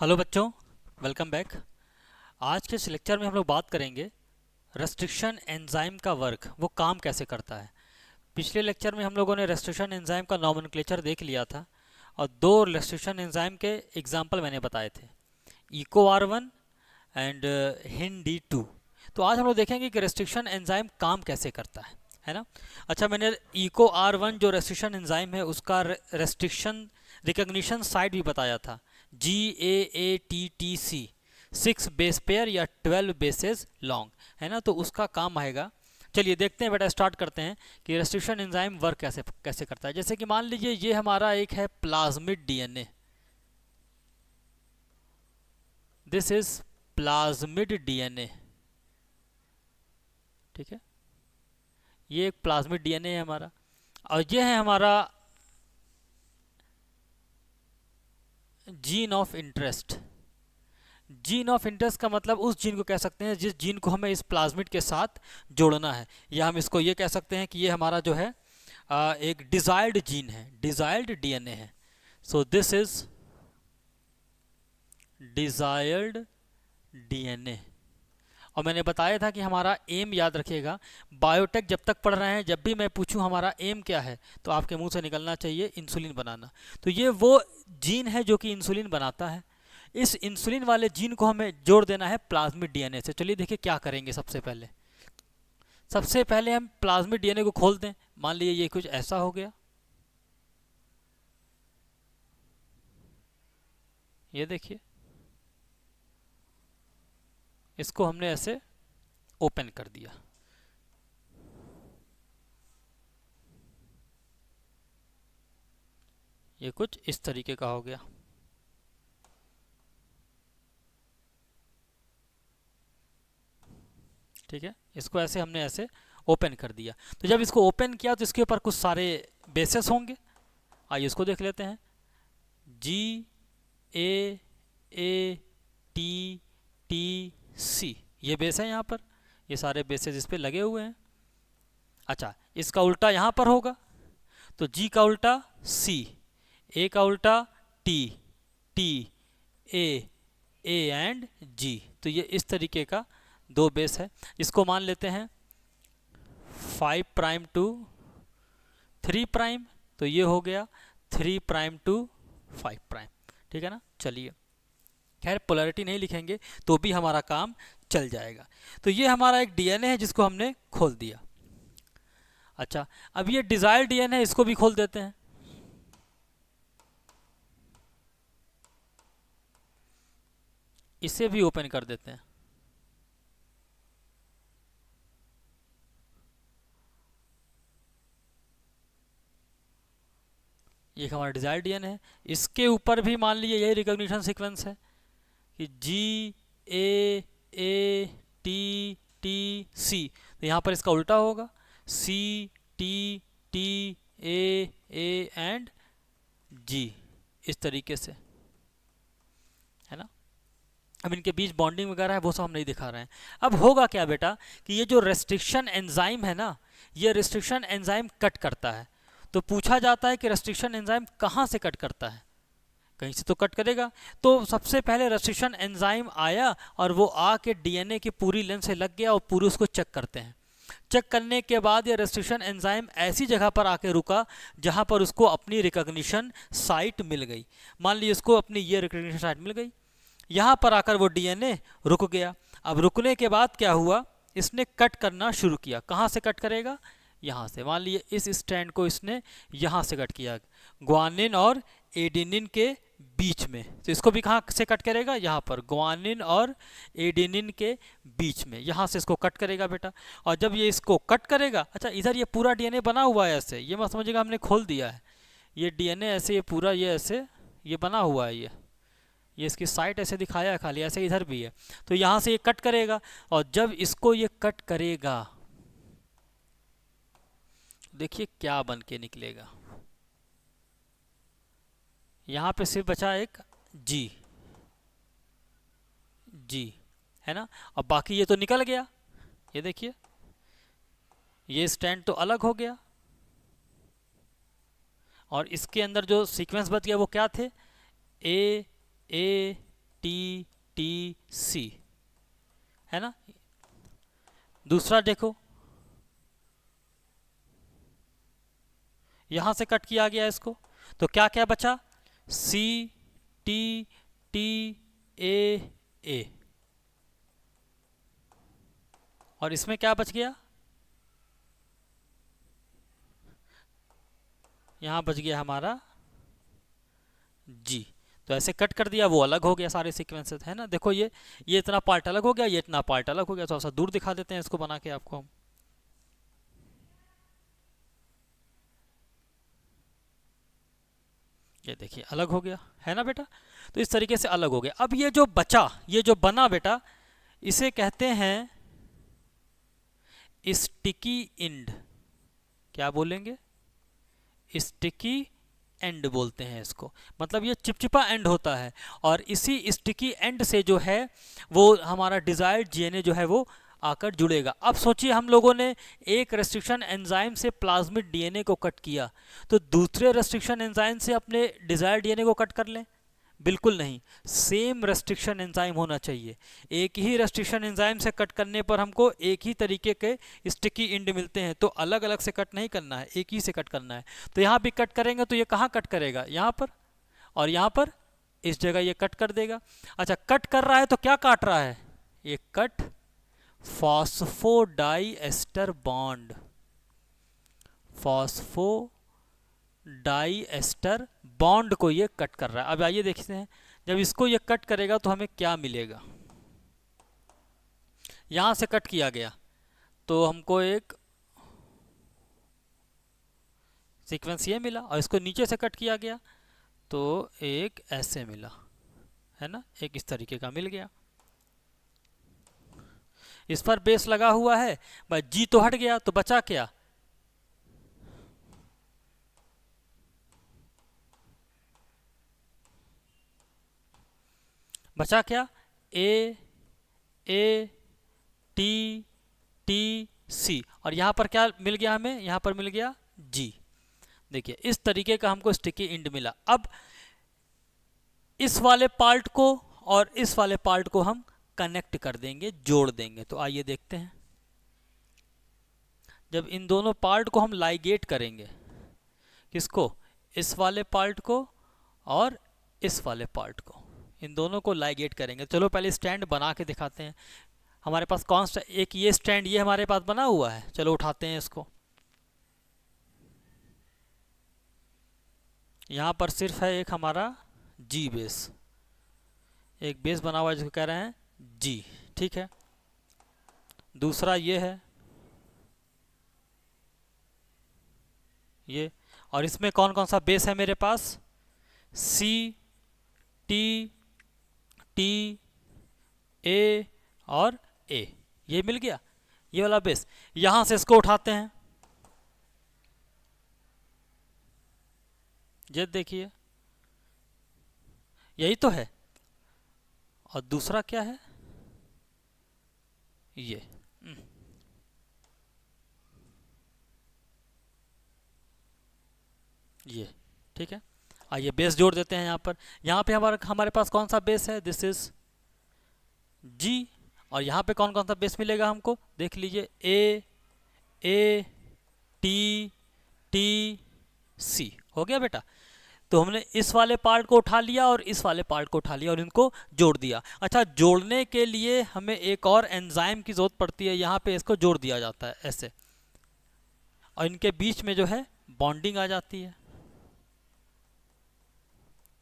Hello बच्चों, welcome back. आज के इस लेक्चर में हम लोग बात करेंगे रेस्ट्रिक्शन एंजाइम का वर्क, वो काम कैसे करता है। पिछले लेक्चर में हम लोगों ने रेस्ट्रिक्शन एंजाइम का नॉमेनक्लेचर देख लिया था और दो रेस्ट्रिक्शन एंजाइम के एग्जाम्पल मैंने बताए थे, इको R1 एंड हिन D2। तो आज हम लोग देखेंगे कि रेस्ट्रिक्शन एंजाइम काम कैसे करता है ना। अच्छा, मैंने इको R1 जो रेस्ट्रिक्शन एंजाइम है उसका रेस्ट्रिक्शन रिकग्निशन साइट भी बताया था, GAATTC, 6 बेस पेयर या 12 बेसेस लॉन्ग, है ना। तो उसका काम आएगा। चलिए देखते हैं बेटा, स्टार्ट करते हैं कि रेस्ट्रिक्शन एंजाइम वर्क कैसे कैसे करता है। जैसे कि मान लीजिए ये हमारा एक है plasmid DNA, this is plasmid DNA, ठीक है। ये एक प्लाज्मिड DNA है हमारा, और ये है हमारा gene of interest. Gene of interest का मतलब उस जीन को कह सकते हैं जिस जीन को हमें इस प्लाज्मिड के साथ जोड़ना है, या हम इसको ये कह सकते हैं कि ये हमारा जो है एक डिजायर्ड जीन है, डिजायर्ड DNA है। So this is desired DNA। और मैंने बताया था कि हमारा एम याद रखिएगा, बायोटेक जब तक पढ़ रहे हैं, जब भी मैं पूछूं हमारा एम क्या है तो आपके मुंह से निकलना चाहिए इंसुलिन बनाना। तो ये वो जीन है जो कि इंसुलिन बनाता है। इस इंसुलिन वाले जीन को हमें जोड़ देना है प्लाज्मिड DNA से। चलिए देखिए क्या करेंगे। सबसे पहले हम प्लाज्मिड DNA को खोल दें। मान लीजिए ये कुछ ऐसा हो गया, ये देखिए, इसको हमने ऐसे ओपन कर दिया। ये कुछ इस तरीके का हो गया, ठीक है। इसको ऐसे हमने ऐसे ओपन कर दिया। तो जब इसको ओपन किया तो इसके ऊपर कुछ सारे बेसेस होंगे। आइए इसको देख लेते हैं। GAATTC, ये बेस है यहाँ पर, ये सारे बेसेस इस पे लगे हुए हैं। अच्छा, इसका उल्टा यहाँ पर होगा, तो G का उल्टा C, A का उल्टा T, T, A and G। तो ये इस तरीके का दो बेस है। इसको मान लेते हैं 5 प्राइम टू 3 प्राइम, तो ये हो गया 3 प्राइम टू 5 प्राइम, ठीक है ना। चलिए, खैर पोलैरिटी नहीं लिखेंगे तो भी हमारा काम चल जाएगा। तो ये हमारा एक DNA है जिसको हमने खोल दिया। अच्छा, अब ये डिजायर्ड DNA है, इसको भी खोल देते हैं। इसे भी ओपन कर देते हैं। ये हमारा डिजायर्ड DNA है। इसके ऊपर भी मान लीजिए यही रिकॉग्निशन सीक्वेंस है कि GAATTC, तो यहाँ पर इसका उल्टा होगा CTTA एंड G, इस तरीके से, है ना। अब इनके बीच बॉन्डिंग वगैरह है वो सब हम नहीं दिखा रहे हैं। अब होगा क्या बेटा कि ये जो रेस्ट्रिक्शन एंजाइम है ना, ये रेस्ट्रिक्शन एंजाइम कट करता है। तो पूछा जाता है कि रेस्ट्रिक्शन एंजाइम कहाँ से कट करता है, कहीं से तो कट करेगा। तो सबसे पहले रेस्ट्रिक्शन एंजाइम आया और वो आके DNA की पूरी लेंथ से लग गया और पूरी उसको चेक करते हैं। चेक करने के बाद ये रेस्ट्रिक्शन एंजाइम ऐसी जगह पर आके रुका जहाँ पर उसको अपनी रिकॉग्निशन साइट मिल गई। मान लीजिए इसको अपनी ये रिकॉग्निशन साइट मिल गई, यहाँ पर आकर वो DNA रुक गया। अब रुकने के बाद क्या हुआ, इसने कट करना शुरू किया। कहाँ से कट करेगा, यहाँ से। मान लीजिए इस स्टैंड को इसने यहाँ से कट किया, ग्वानिन और एडेनिन के बीच में। तो इसको भी कहाँ से कट करेगा, यहाँ पर, ग्वानिन और एडेनिन के बीच में, यहाँ से इसको कट करेगा बेटा। और जब ये इसको कट करेगा, अच्छा इधर ये पूरा DNA बना हुआ है ऐसे, ये मत समझिएगा हमने खोल दिया है। ये DNA ऐसे, ये पूरा ये ऐसे ये बना हुआ है, ये इसकी साइट ऐसे दिखाया है खाली, ऐसे इधर भी है। तो यहाँ से ये कट करेगा, और जब इसको ये कट करेगा देखिए क्या बन के निकलेगा। यहाँ पे सिर्फ बचा एक जी, है ना। अब बाकी ये तो निकल गया, ये देखिए, ये स्टैंड तो अलग हो गया। और इसके अंदर जो सीक्वेंस बच गया वो क्या थे, ए ए टी टी सी, है ना। दूसरा देखो, यहां से कट किया गया इसको, तो क्या क्या बचा, सी टी टी ए, और इसमें क्या बच गया, यहां बच गया हमारा जी। तो ऐसे कट कर दिया, वो अलग हो गया सारे सीक्वेंसेस, है ना। देखो ये इतना पार्ट अलग हो गया, ये इतना पार्ट अलग हो गया। थोड़ा सा दूर दिखा देते हैं इसको बना के आपको हम। ये देखिए अलग हो गया, है ना बेटा। तो इस तरीके से अलग हो गया। अब ये जो बचा, ये जो बना बेटा, इसे कहते हैं स्टिकी इंड। क्या बोलेंगे, स्टिकी एंड बोलते हैं इसको। मतलब ये चिपचिपा एंड होता है, और इसी स्टिकी एंड से जो है वो हमारा डिजायर्ड जीएनए जो है वो आकर जुड़ेगा। अब सोचिए हम लोगों ने एक रेस्ट्रिक्शन एंजाइम से प्लाज्मिड डीएनए को कट किया, तो दूसरे रेस्ट्रिक्शन एंजाइम से अपने डिजायर्ड डीएनए को कट कर लें? बिल्कुल नहीं, सेम रेस्ट्रिक्शन एंजाइम होना चाहिए। एक ही रेस्ट्रिक्शन एंजाइम से कट करने पर हमको एक ही तरीके के स्टिकी इंड मिलते हैं, तो अलग अलग से कट नहीं करना है, एक ही से कट करना है। तो यहाँ भी कट करेंगे तो ये कहाँ कट करेगा, यहाँ पर, और यहाँ पर इस जगह ये कट कर देगा। अच्छा, कट कर रहा है तो क्या काट रहा है, ये cut phosphodiester bond, phosphodiester bond को ये कट कर रहा है। अब आइए देखते हैं, जब इसको ये कट करेगा तो हमें क्या मिलेगा। यहां से कट किया गया तो हमको एक सीक्वेंस ये मिला, और इसको नीचे से कट किया गया तो एक ऐसे मिला, है ना, एक इस तरीके का मिल गया। इस पर बेस लगा हुआ है, बस जी तो हट गया, तो बचा क्या, बचा क्या, ए टी टी सी, और यहाँ पर क्या मिल गया हमें, यहाँ पर मिल गया जी। देखिए इस तरीके का हमको स्टिकी इंड मिला। अब इस वाले पार्ट को और इस वाले पार्ट को हम कनेक्ट कर देंगे, जोड़ देंगे। तो आइए देखते हैं, जब इन दोनों पार्ट को हम लाइगेट करेंगे, किसको, इस वाले पार्ट को और इस वाले पार्ट को, इन दोनों को लाइगेट करेंगे। चलो पहले स्टैंड बना के दिखाते हैं। हमारे पास कौन सा एक ये स्टैंड, ये हमारे पास बना हुआ है, चलो उठाते हैं इसको। यहाँ पर सिर्फ है एक हमारा जी बेस, एक बेस बना हुआ है जिसको कह रहे हैं जी, ठीक है। दूसरा ये है, ये, और इसमें कौन कौन सा बेस है मेरे पास, सी टी टी ए और ए, ये मिल गया, ये वाला बेस। यहां से इसको उठाते हैं, ये देखिए यही तो है। और दूसरा क्या है, ये ठीक है। आइए बेस जोड़ देते हैं यहाँ पे हमारे पास कौन सा बेस है, दिस इज जी। और यहाँ पे कौन कौन सा बेस मिलेगा हमको, देख लीजिए, ए टी टी सी, हो गया बेटा। तो हमने इस वाले पार्ट को उठा लिया और इस वाले पार्ट को उठा लिया और इनको जोड़ दिया। अच्छा, जोड़ने के लिए हमें एक और एंजाइम की जरूरत पड़ती है, यहाँ पे इसको जोड़ दिया जाता है ऐसे, और इनके बीच में जो है बॉन्डिंग आ जाती है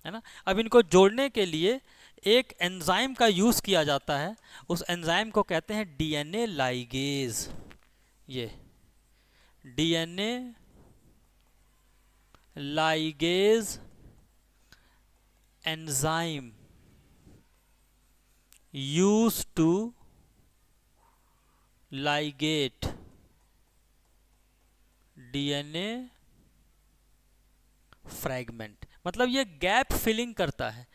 ना। अब इनको जोड़ने के लिए एक एंजाइम का यूज किया जाता है, उस एंजाइम को कहते हैं डीएनए लाइगेज। ये DNA ligase enzyme use to ligate DNA fragment. मतलब ये गैप फिलिंग करता है,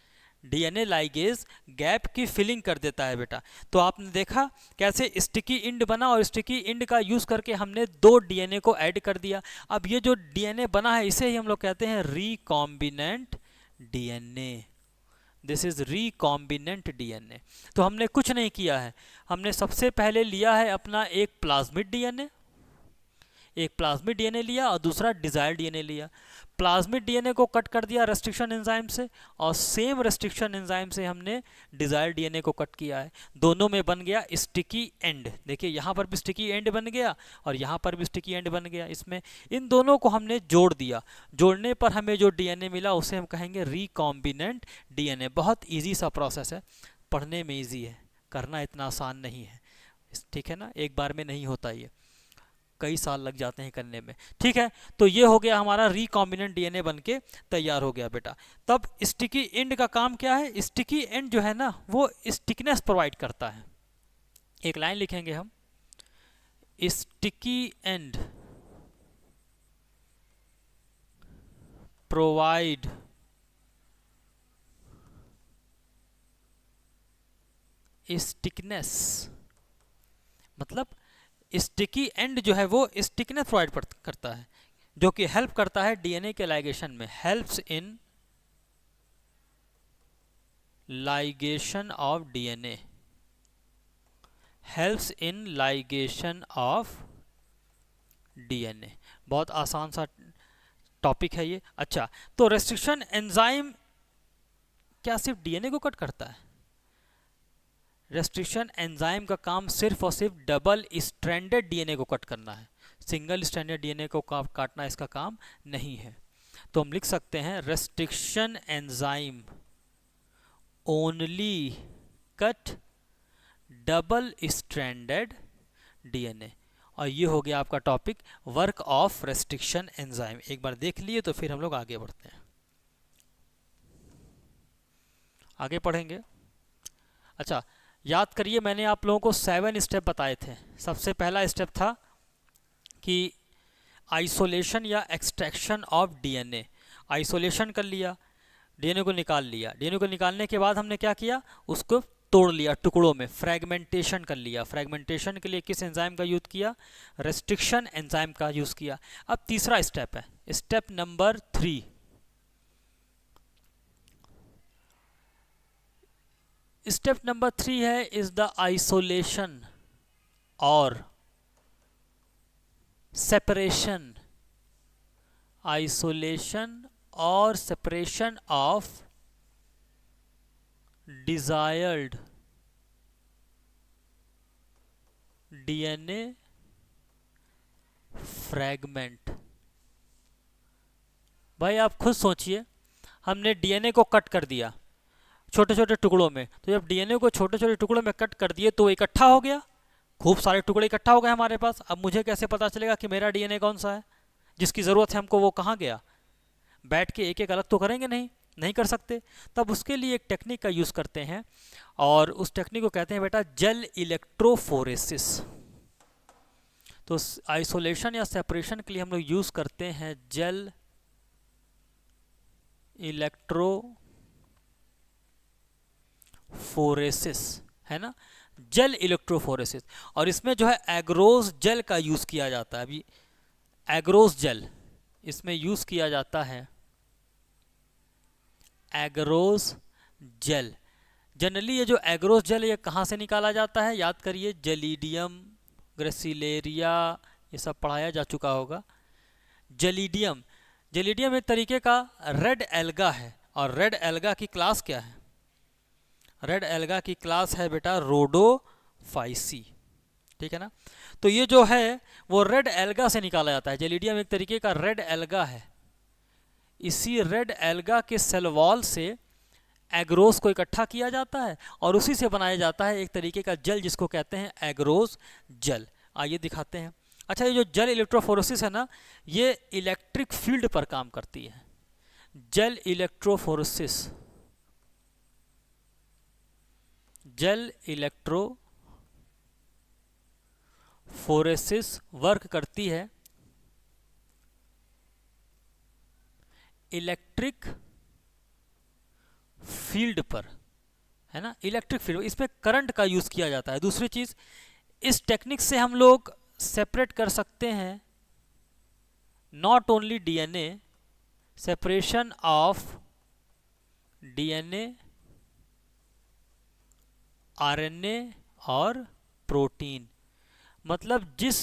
डीएनए लाइगेज गैप की फिलिंग कर देता है बेटा। तो आपने देखा कैसे स्टिकी इंड बना, और स्टिकी इंड का यूज करके हमने 2 डीएनए को ऐड कर दिया। अब ये जो डीएनए बना है इसे ही हम लोग कहते हैं recombinant DNA. This is recombinant DNA. तो हमने कुछ नहीं किया है, हमने सबसे पहले लिया है अपना एक प्लाज्मिड डीएनए, एक प्लाज्मिड डीएनए लिया और दूसरा डिजायर्ड डीएनए लिया। प्लाज्मिड डीएनए को कट कर दिया रेस्ट्रिक्शन एंजाइम से, और सेम रेस्ट्रिक्शन एंजाइम से हमने डिजायर्ड डीएनए को कट किया है। दोनों में बन गया स्टिकी एंड। देखिए यहाँ पर भी स्टिकी एंड बन गया और यहाँ पर भी स्टिकी एंड बन गया। इसमें इन दोनों को हमने जोड़ दिया, जोड़ने पर हमें जो डीएनए मिला उसे हम कहेंगे रिकॉम्बिनेंट डीएनए। बहुत ईजी सा प्रोसेस है, पढ़ने में ईजी है, करना इतना आसान नहीं है, ठीक है ना। एक बार में नहीं होता, ये कई साल लग जाते हैं करने में, ठीक है। तो ये हो गया हमारा रिकॉम्बिनेंट डीएनए बनके तैयार हो गया बेटा। तब स्टिकी एंड का काम क्या है? स्टिकी एंड जो है ना वो स्टिकनेस प्रोवाइड करता है। एक लाइन लिखेंगे हम, स्टिकी एंड प्रोवाइड स्टिकनेस, मतलब स्टिकी एंड जो है वो स्टिकनेस प्रोवाइड करता है, जो कि हेल्प करता है डीएनए के लाइगेशन में। Helps in ligation of DNA, helps in ligation of DNA. बहुत आसान सा टॉपिक है ये। अच्छा, तो रेस्ट्रिक्शन एंजाइम क्या सिर्फ डीएनए को कट करता है? रेस्ट्रिक्शन एंजाइम का काम सिर्फ और सिर्फ डबल स्ट्रैंडेड डीएनए को कट करना है, सिंगल स्ट्रैंडेड डीएनए को काटना इसका काम नहीं है। तो हम लिख सकते हैं restriction enzyme only cut double stranded DNA. और ये हो गया आपका topic work of restriction enzyme. एक बार देख लिए तो फिर हम लोग आगे बढ़ते हैं, आगे पढ़ेंगे। अच्छा, याद करिए मैंने आप लोगों को 7 स्टेप बताए थे। सबसे पहला स्टेप था कि आइसोलेशन या एक्सट्रैक्शन ऑफ डीएनए। आइसोलेशन कर लिया, डीएनए को निकाल लिया। डीएनए को निकालने के बाद हमने क्या किया? उसको तोड़ लिया टुकड़ों में, फ्रैगमेंटेशन कर लिया। फ्रैगमेंटेशन के लिए किस एंजाइम का यूज किया? रेस्ट्रिक्शन एंजाइम का यूज किया। अब तीसरा स्टेप है, स्टेप नंबर 3। स्टेप नंबर 3 है इज द आइसोलेशन और सेपरेशन, आइसोलेशन और separation of desired DNA fragment. भाई आप खुद सोचिए, हमने डीएनए को कट कर दिया छोटे छोटे टुकड़ों में, तो जब डीएनए को छोटे छोटे टुकड़ों में कट कर दिए तो इकट्ठा हो गया, खूब सारे टुकड़े इकट्ठा हो गए हमारे पास। अब मुझे कैसे पता चलेगा कि मेरा डीएनए कौन सा है? जिसकी ज़रूरत है हमको वो कहाँ गया? बैठ के एक एक अलग तो करेंगे नहीं कर सकते। तब उसके लिए एक टेक्निक का यूज़ करते हैं और उस टेक्निक को कहते हैं बेटा जेल इलेक्ट्रोफोरेसिस। तो आइसोलेशन या सेपरेशन के लिए हम लोग यूज़ करते हैं जेल इलेक्ट्रोफोरेसिस, है ना, जेल इलेक्ट्रोफोरेसिस। और इसमें जो है एग्रोज जेल का यूज़ किया जाता है। अभी एग्रोज जेल इसमें यूज़ किया जाता है, एग्रोज जेल। जनरली ये जो एग्रोज जेल ये कहाँ से निकाला जाता है? याद करिए, जेलिडियम, ग्रेसिलेरिया, ये सब पढ़ाया जा चुका होगा। जेलिडियम, जेलिडियम एक तरीके का रेड एल्गा है, और रेड एल्गा की क्लास क्या है? रेड एल्गा की क्लास है बेटा रोडोफाइसी, ठीक है ना। तो ये जो है वो रेड एल्गा से निकाला जाता है। जेलिडियम एक तरीके का रेड एल्गा है। इसी रेड एल्गा के सेल वॉल से एग्रोज को इकट्ठा किया जाता है और उसी से बनाया जाता है एक तरीके का जेल जिसको कहते हैं एग्रोज जेल। आइए दिखाते हैं। अच्छा, ये जो जेल इलेक्ट्रोफोरेसिस है ना, ये इलेक्ट्रिक फील्ड पर काम करती है। Gel electrophoresis, gel electrophoresis work करती है इलेक्ट्रिक फील्ड पर, है ना, इलेक्ट्रिक फील्ड, इसमें करंट का यूज़ किया जाता है। दूसरी चीज़, इस टेक्निक से हम लोग सेपरेट कर सकते हैं not only DNA, separation of DNA RNA और प्रोटीन। मतलब जिस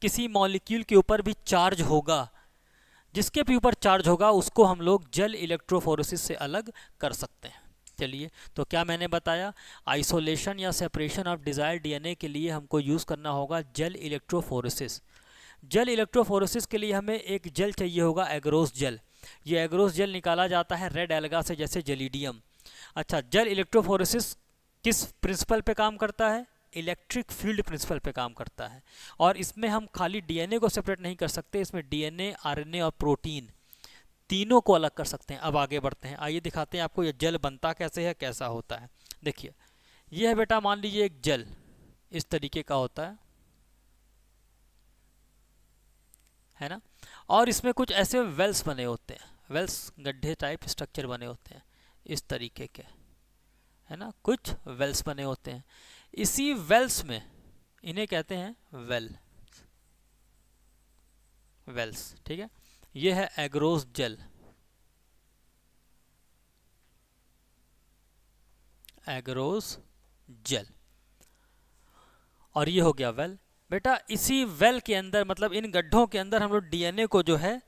किसी मॉलिक्यूल के ऊपर भी चार्ज होगा, जिसके भी ऊपर चार्ज होगा, उसको हम लोग जेल इलेक्ट्रोफोरेसिस से अलग कर सकते हैं। चलिए, तो क्या मैंने बताया, आइसोलेशन या सेपरेशन ऑफ डिजायर्ड डीएनए के लिए हमको यूज़ करना होगा जेल इलेक्ट्रोफोरेसिस। जेल इलेक्ट्रोफोरेसिस के लिए हमें एक जेल चाहिए होगा, एग्रोस जेल। ये एग्रोस जेल निकाला जाता है रेड एल्गा से, जैसे जेलिडियम। अच्छा, जेल इलेक्ट्रोफोरेसिस किस प्रिंसिपल पे काम करता है? इलेक्ट्रिक फील्ड प्रिंसिपल पे काम करता है। और इसमें हम खाली डीएनए को सेपरेट नहीं कर सकते, इसमें डीएनए, आरएनए और प्रोटीन तीनों को अलग कर सकते हैं। अब आगे बढ़ते हैं, आइए दिखाते हैं आपको ये जेल बनता कैसे है, कैसा होता है। देखिए, ये है बेटा, मान लीजिए एक जेल इस तरीके का होता है ना। और इसमें कुछ ऐसे वेल्स बने होते हैं, वेल्स गड्ढे टाइप स्ट्रक्चर बने होते हैं इस तरीके के, है ना। कुछ वेल्स बने होते हैं, इसी वेल्स में, इन्हें कहते हैं वेल्स, ठीक है। ये है एग्रोस जेल, एग्रोस जेल, और ये हो गया वेल। बेटा इसी वेल के अंदर, मतलब इन गड्ढों के अंदर हम लोग डीएनए को जो है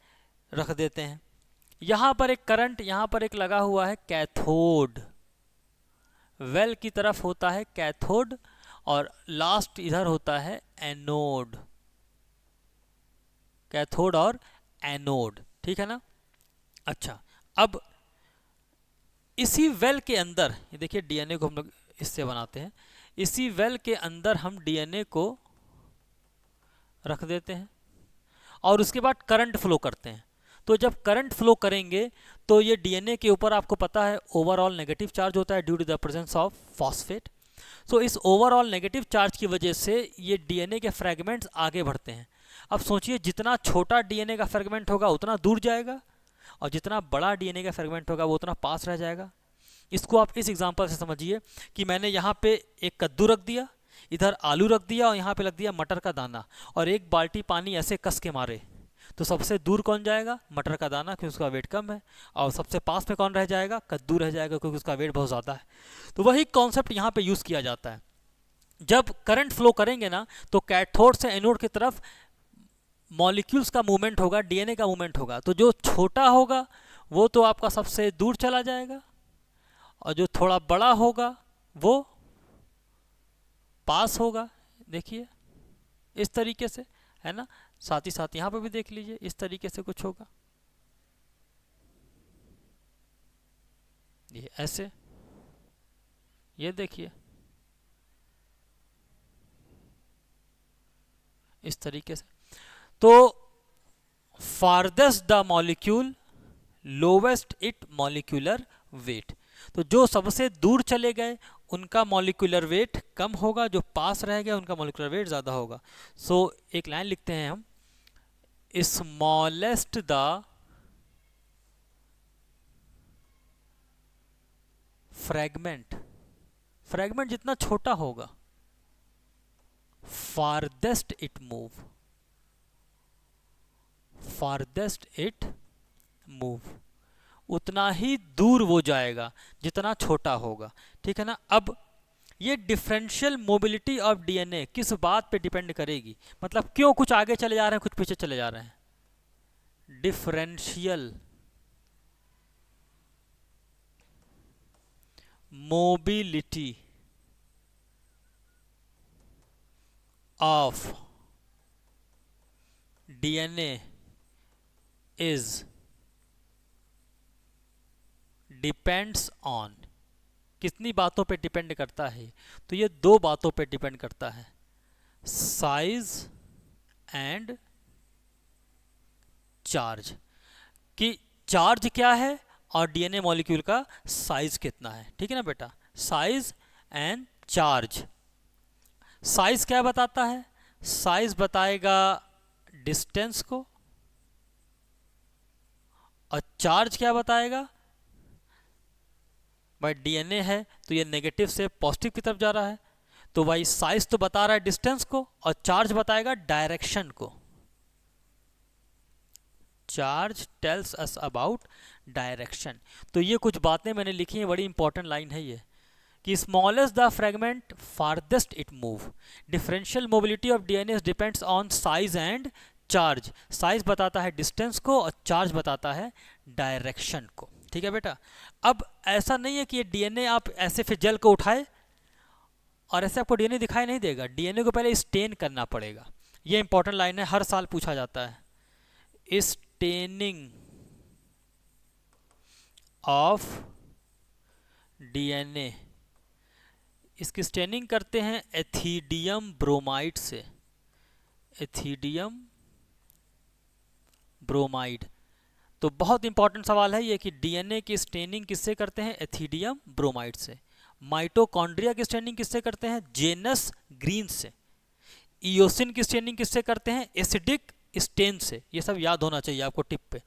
रख देते हैं। यहाँ पर एक करंट, यहाँ पर एक लगा हुआ है कैथोड, वेल की तरफ होता है कैथोड और लास्ट इधर होता है एनोड, कैथोड और एनोड, ठीक है ना। अच्छा, अब इसी वेल के अंदर, ये देखिए डीएनए को हम लोग इससे बनाते हैं, इसी वेल के अंदर हम डीएनए को रख देते हैं और उसके बाद करंट फ्लो करते हैं। तो जब करंट फ्लो करेंगे तो ये डीएनए के ऊपर आपको पता है ओवरऑल नेगेटिव चार्ज होता है due to the presence of phosphate. So इस ओवरऑल नेगेटिव चार्ज की वजह से ये डीएनए के फ्रैगमेंट्स आगे बढ़ते हैं। अब सोचिए, जितना छोटा डीएनए का फ्रैगमेंट होगा उतना दूर जाएगा, और जितना बड़ा डीएनए का फ्रैगमेंट होगा वो उतना पास रह जाएगा। इसको आप इस एग्जांपल से समझिए कि मैंने यहाँ पे एक कद्दू रख दिया, इधर आलू रख दिया और यहाँ पे रख दिया मटर का दाना, और एक बाल्टी पानी ऐसे कस के मारे, तो सबसे दूर कौन जाएगा? मटर का दाना, क्योंकि उसका वेट कम है। और सबसे पास में कौन रह जाएगा? कद्दू रह जाएगा, क्योंकि उसका वेट बहुत ज़्यादा है। तो वही कॉन्सेप्ट यहाँ पे यूज़ किया जाता है। जब करंट फ्लो करेंगे ना, तो कैथोड से एनोड की तरफ मॉलिक्यूल्स का मूवमेंट होगा, डीएनए का मूवमेंट होगा। तो जो छोटा होगा वो तो आपका सबसे दूर चला जाएगा, और जो थोड़ा बड़ा होगा वो पास होगा। देखिए इस तरीके से, है ना। साथ ही साथ यहाँ पे भी देख लीजिए, इस तरीके से कुछ होगा, ये ऐसे, ये देखिए इस तरीके से। तो farthest the molecule lowest it molecular weight, तो जो सबसे दूर चले गए उनका मॉलिक्यूलर वेट कम होगा, जो पास रह गए उनका मॉलिक्यूलर वेट ज़्यादा होगा। सो एक लाइन लिखते हैं हम, स्मॉलेस्ट द फ्रैगमेंट, फ्रैगमेंट जितना छोटा होगा, farthest it move, farthest it move, उतना ही दूर वो जाएगा जितना छोटा होगा, ठीक है ना। अब ये डिफरेंशियल मोबिलिटी ऑफ डीएनए किस बात पे डिपेंड करेगी? मतलब क्यों कुछ आगे चले जा रहे हैं, कुछ पीछे चले जा रहे हैं? Differential mobility of DNA is depends on, कितनी बातों पे डिपेंड करता है? तो ये दो बातों पे डिपेंड करता है, साइज एंड चार्ज। कि चार्ज क्या है और डीएनए मॉलिक्यूल का साइज कितना है, ठीक है ना बेटा। Size and charge. साइज क्या बताता है? साइज बताएगा डिस्टेंस को, और चार्ज क्या बताएगा? भाई डीएनए है तो ये नेगेटिव से पॉजिटिव की तरफ जा रहा है, तो भाई साइज तो बता रहा है डिस्टेंस को, और चार्ज बताएगा डायरेक्शन को। Charge tells us about direction. तो ये कुछ बातें मैंने लिखी हैं, बड़ी इंपॉर्टेंट लाइन है ये। कि smallest the fragment farthest it move. Differential mobility of DNA depends on size and charge. Size बताता है डिस्टेंस को और चार्ज बताता है डायरेक्शन को। ठीक है बेटा। अब ऐसा नहीं है कि ये डीएनए आप ऐसे फिर जल को उठाए और ऐसे आपको डीएनए दिखाई नहीं देगा। डीएनए को पहले स्टेन करना पड़ेगा। ये इंपॉर्टेंट लाइन है, हर साल पूछा जाता है। स्टेनिंग ऑफ डीएनए, इसकी स्टेनिंग करते हैं एथिडियम ब्रोमाइड से। Ethidium bromide. तो बहुत इंपॉर्टेंट सवाल है ये कि डीएनए की स्टेनिंग किससे करते हैं? एथिडियम ब्रोमाइड से। माइटोकॉन्ड्रिया की स्टेनिंग किससे करते हैं? जेनस ग्रीन से। इयोसिन की स्टेनिंग किससे करते हैं? एसिडिक स्टेन से। ये सब याद होना चाहिए आपको टिप पे।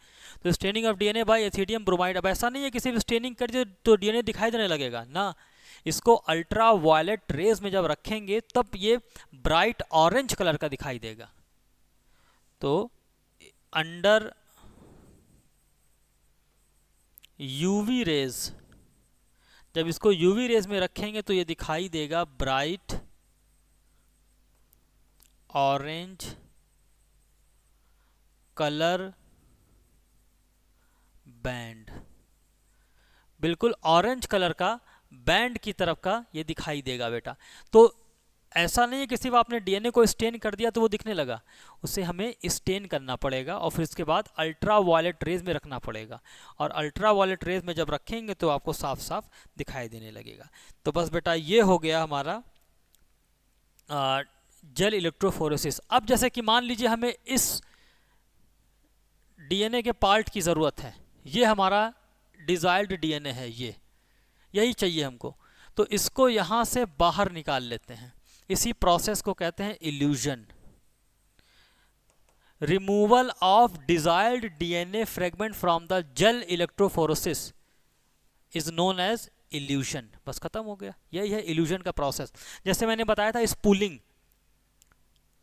तो staining of DNA by ethidium bromide. अब ऐसा नहीं है किसी भी स्टेनिंग कर दिए तो डीएनए दिखाई देने लगेगा ना। इसको अल्ट्रा वायलेट रेज में जब रखेंगे तब ये ब्राइट ऑरेंज कलर का दिखाई देगा। तो अंडर यूवी रेज, जब इसको यूवी रेज में रखेंगे तो ये दिखाई देगा ब्राइट ऑरेंज कलर बैंड। बिल्कुल ऑरेंज कलर का बैंड की तरफ का ये दिखाई देगा बेटा। तो ऐसा नहीं है कि सिर्फ आपने डीएनए को स्टेन कर दिया तो वो दिखने लगा। उसे हमें स्टेन करना पड़ेगा और फिर इसके बाद अल्ट्रा वायलेट रेज में रखना पड़ेगा। और अल्ट्रा वायलेट रेज में जब रखेंगे तो आपको साफ साफ दिखाई देने लगेगा। तो बस बेटा ये हो गया हमारा जेल इलेक्ट्रोफोरेसिस। अब जैसे कि मान लीजिए हमें इस डीएनए के पार्ट की ज़रूरत है, ये हमारा डिजायर्ड डीएनए है, यही चाहिए हमको, तो इसको यहाँ से बाहर निकाल लेते हैं। इसी प्रोसेस को कहते हैं elution. Removal of desired DNA fragment from the gel electrophoresis is known as elution. बस खत्म हो गया, यही है इल्यूजन का प्रोसेस। जैसे मैंने बताया था स्पूलिंग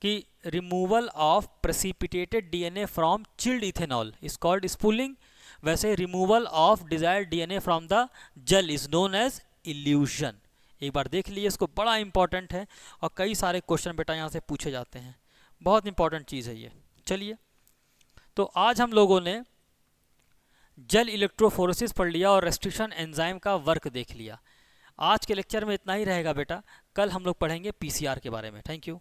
कि removal of precipitated DNA from chilled ethanol is called spooling. वैसे removal of desired DNA from the gel is known as elution. एक बार देख लीजिए, इसको बड़ा इंपॉर्टेंट है और कई सारे क्वेश्चन बेटा यहाँ से पूछे जाते हैं। बहुत इंपॉर्टेंट चीज़ है ये। चलिए, तो आज हम लोगों ने जेल इलेक्ट्रोफोरेसिस पढ़ लिया और रेस्ट्रिक्शन एंजाइम का वर्क देख लिया। आज के लेक्चर में इतना ही रहेगा बेटा। कल हम लोग पढ़ेंगे पीसीआर के बारे में। Thank you.